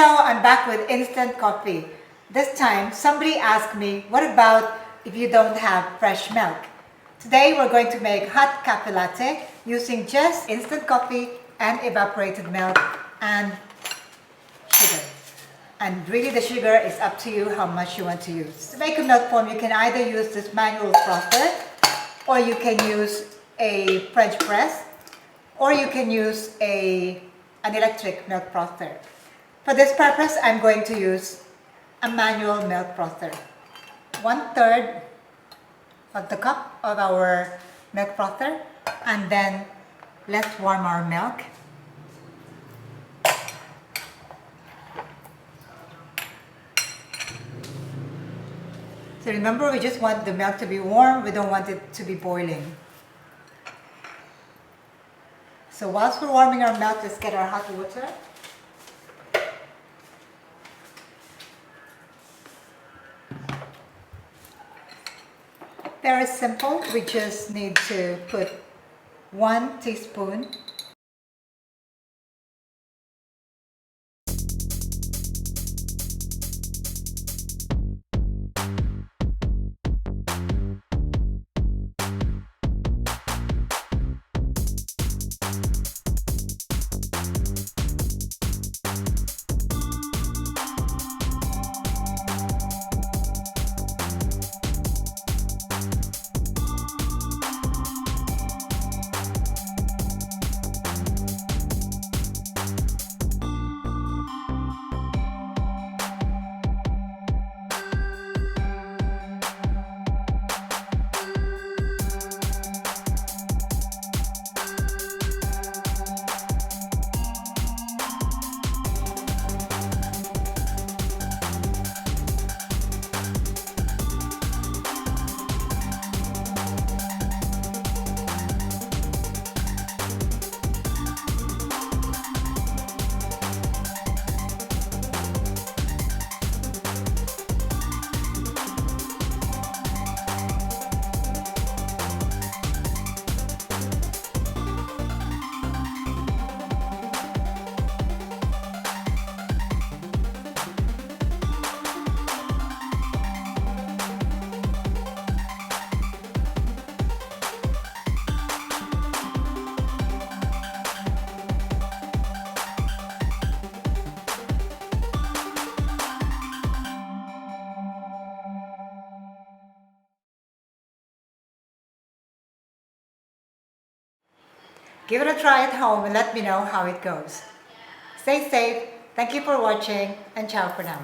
Chao, I'm back with instant coffee. This time, somebody asked me, what about if you don't have fresh milk? Today, we're going to make hot cafe latte using just instant coffee and evaporated milk and sugar. And really the sugar is up to you how much you want to use. To make a milk foam, you can either use this manual frother, or you can use a French press, or you can use an electric milk frother. For this purpose, I'm going to use a manual milk frother. 1/3 of the cup of our milk frother, and then let's warm our milk. So remember, we just want the milk to be warm, we don't want it to be boiling. So whilst we're warming our milk, let's get our hot water. Very simple, we just need to put 1 teaspoon . Give it a try at home and let me know how it goes. Stay safe, thank you for watching, and ciao for now.